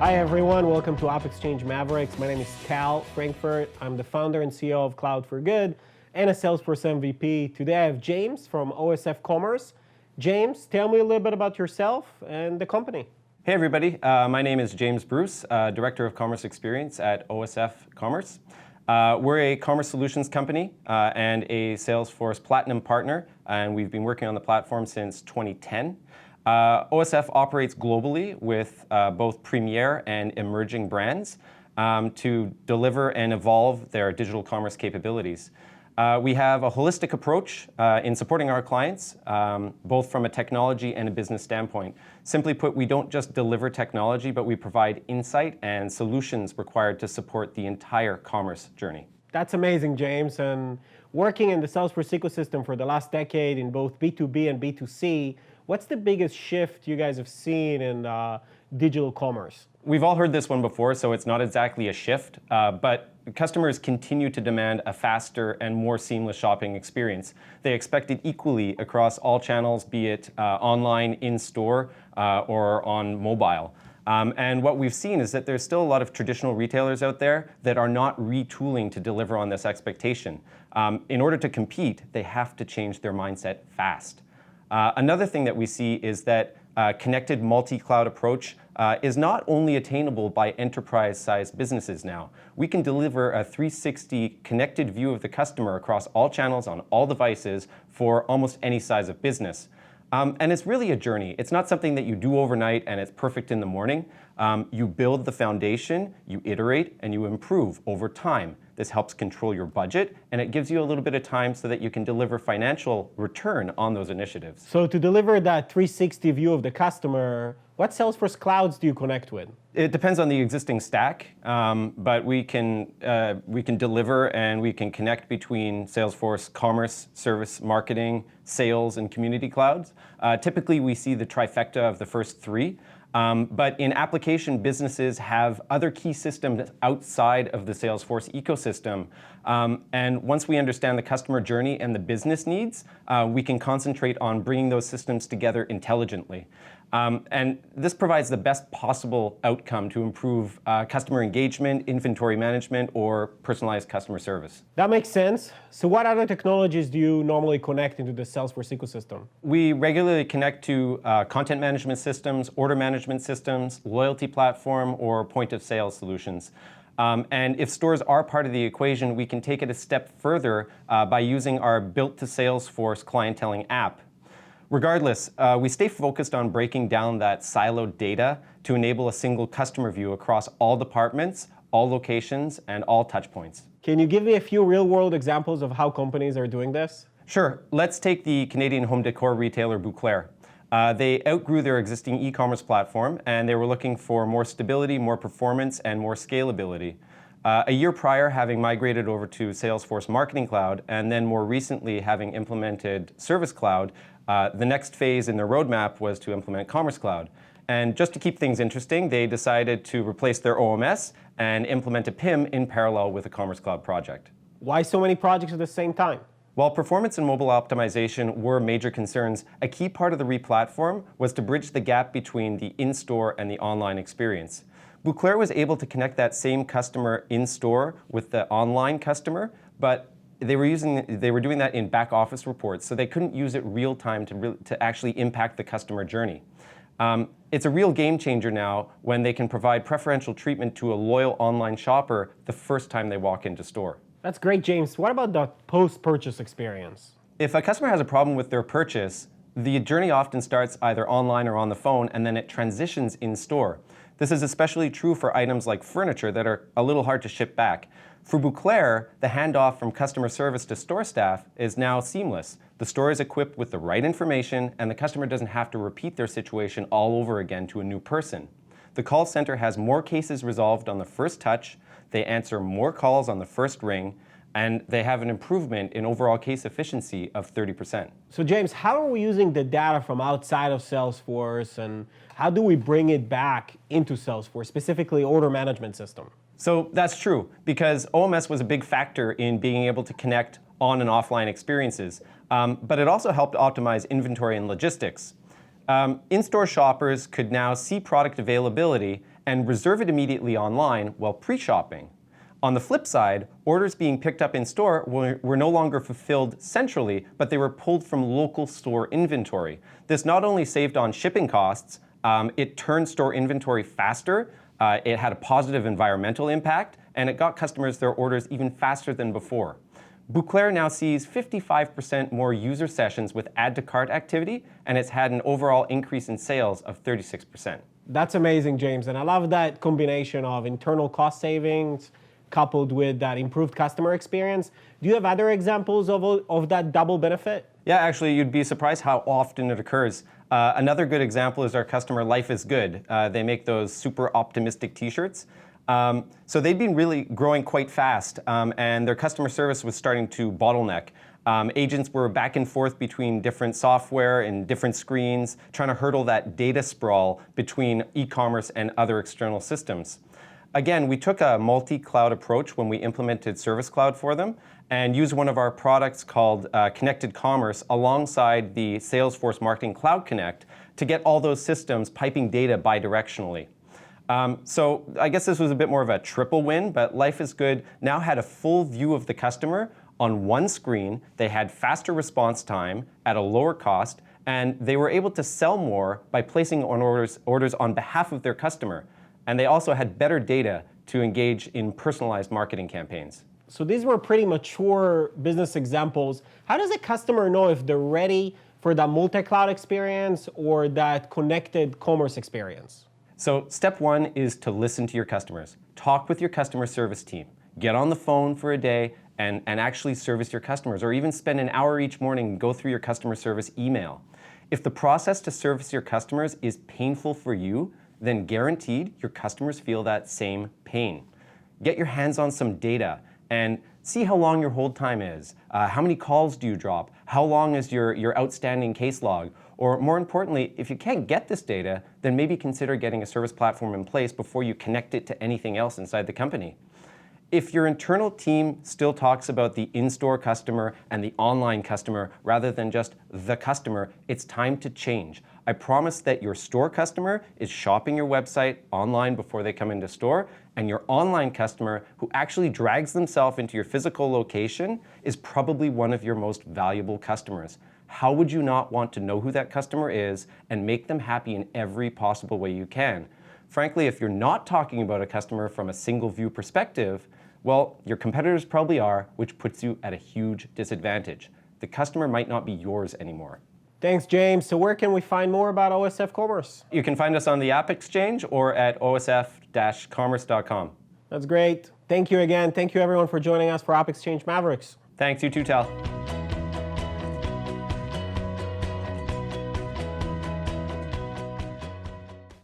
Hi everyone, welcome to AppExchange Mavericks. My name is Cal Frankfurt. I'm the founder and CEO of Cloud for Good and a Salesforce MVP. Today I have James from OSF Commerce. James, tell me a little bit about yourself and the company. Hey everybody, my name is James Bruce, Director of Commerce Experience at OSF Commerce. We're a commerce solutions company and a Salesforce Platinum partner, and we've been working on the platform since 2010. OSF operates globally with both premier and emerging brands to deliver and evolve their digital commerce capabilities. We have a holistic approach in supporting our clients, both from a technology and a business standpoint. Simply put, we don't just deliver technology, but we provide insight and solutions required to support the entire commerce journey. That's amazing, James. And working in the Salesforce ecosystem for the last decade in both B2B and B2C, what's the biggest shift you guys have seen in digital commerce? We've all heard this one before, so it's not exactly a shift, but customers continue to demand a faster and more seamless shopping experience. They expect it equally across all channels, be it online, in-store, or on mobile. And what we've seen is that there's still a lot of traditional retailers out there that are not retooling to deliver on this expectation. In order to compete, they have to change their mindset fast. Another thing that we see is that connected multi-cloud approach is not only attainable by enterprise-sized businesses now. We can deliver a 360 connected view of the customer across all channels on all devices for almost any size of business. And it's really a journey. It's not something that you do overnight and it's perfect in the morning. You build the foundation, you iterate, and you improve over time. This helps control your budget, and it gives you a little bit of time so that you can deliver financial return on those initiatives. So to deliver that 360 view of the customer, what Salesforce clouds do you connect with? It depends on the existing stack, but we can deliver and we can connect between Salesforce Commerce, Service, Marketing, Sales, and Community Clouds. Typically, we see the trifecta of the first three. But in application, businesses have other key systems outside of the Salesforce ecosystem. And once we understand the customer journey and the business needs, we can concentrate on bringing those systems together intelligently. And this provides the best possible outcome to improve customer engagement, inventory management, or personalized customer service. That makes sense. So what other technologies do you normally connect into the Salesforce ecosystem? We regularly connect to content management systems, order management systems, loyalty platform, or point of sale solutions. And if stores are part of the equation, we can take it a step further by using our built to Salesforce clienteling app. Regardless, we stay focused on breaking down that siloed data to enable a single customer view across all departments, all locations, and all touchpoints. Can you give me a few real-world examples of how companies are doing this? Sure. Let's take the Canadian home decor retailer Bouclair. They outgrew their existing e-commerce platform, and they were looking for more stability, more performance, and more scalability. A year prior, having migrated over to Salesforce Marketing Cloud, and then more recently having implemented Service Cloud, the next phase in their roadmap was to implement Commerce Cloud. And just to keep things interesting, they decided to replace their OMS and implement a PIM in parallel with a Commerce Cloud project. Why so many projects at the same time? While performance and mobile optimization were major concerns, a key part of the replatform was to bridge the gap between the in-store and the online experience. Bouclair was able to connect that same customer in-store with the online customer, but they were doing that in back office reports, so they couldn't use it real time to actually impact the customer journey. It's a real game changer now when they can provide preferential treatment to a loyal online shopper the first time they walk into store. That's great, James. What about the post-purchase experience? If a customer has a problem with their purchase, the journey often starts either online or on the phone, and then it transitions in store. This is especially true for items like furniture that are a little hard to ship back. For Bouclair, the handoff from customer service to store staff is now seamless. The store is equipped with the right information, and the customer doesn't have to repeat their situation all over again to a new person. The call center has more cases resolved on the first touch, they answer more calls on the first ring, and they have an improvement in overall case efficiency of 30%. So James, how are we using the data from outside of Salesforce, and how do we bring it back into Salesforce, specifically order management system? So that's true, because OMS was a big factor in being able to connect on and offline experiences, but it also helped optimize inventory and logistics. In-store shoppers could now see product availability and reserve it immediately online while pre-shopping. On the flip side, orders being picked up in store were no longer fulfilled centrally, but they were pulled from local store inventory. This not only saved on shipping costs, it turned store inventory faster, it had a positive environmental impact, and it got customers their orders even faster than before. Bouclair now sees 55% more user sessions with add to cart activity, and it's had an overall increase in sales of 36%. That's amazing, James, and I love that combination of internal cost savings coupled with that improved customer experience. Do you have other examples of that double benefit? Yeah, actually, you'd be surprised how often it occurs. Another good example is our customer Life is Good. They make those super optimistic t-shirts. So they'd been really growing quite fast, and their customer service was starting to bottleneck. Agents were back and forth between different software and different screens, trying to hurdle that data sprawl between e-commerce and other external systems. Again, we took a multi-cloud approach when we implemented Service Cloud for them and used one of our products called Connected Commerce alongside the Salesforce Marketing Cloud Connect to get all those systems piping data bidirectionally. So I guess this was a bit more of a triple win, but Life is Good now had a full view of the customer on one screen. They had faster response time at a lower cost, and they were able to sell more by placing orders on behalf of their customer. And they also had better data to engage in personalized marketing campaigns. So these were pretty mature business examples. How does a customer know if they're ready for that multi-cloud experience or that connected commerce experience? So step one is to listen to your customers. Talk with your customer service team. Get on the phone for a day and actually service your customers, or even spend an hour each morning and go through your customer service email. If the process to service your customers is painful for you, then guaranteed your customers feel that same pain. Get your hands on some data and see how long your hold time is. How many calls do you drop? How long is your outstanding case log? Or more importantly, if you can't get this data, then maybe consider getting a service platform in place before you connect it to anything else inside the company. If your internal team still talks about the in-store customer and the online customer rather than just the customer, it's time to change. I promise that your store customer is shopping your website online before they come into store, and your online customer who actually drags themselves into your physical location is probably one of your most valuable customers. How would you not want to know who that customer is and make them happy in every possible way you can? Frankly, if you're not talking about a customer from a single view perspective, well, your competitors probably are, which puts you at a huge disadvantage. The customer might not be yours anymore. Thanks, James. So where can we find more about OSF Commerce? You can find us on the AppExchange or at osf-commerce.com. That's great. Thank you again. Thank you everyone for joining us for AppExchange Mavericks. Thanks, you too, Tal.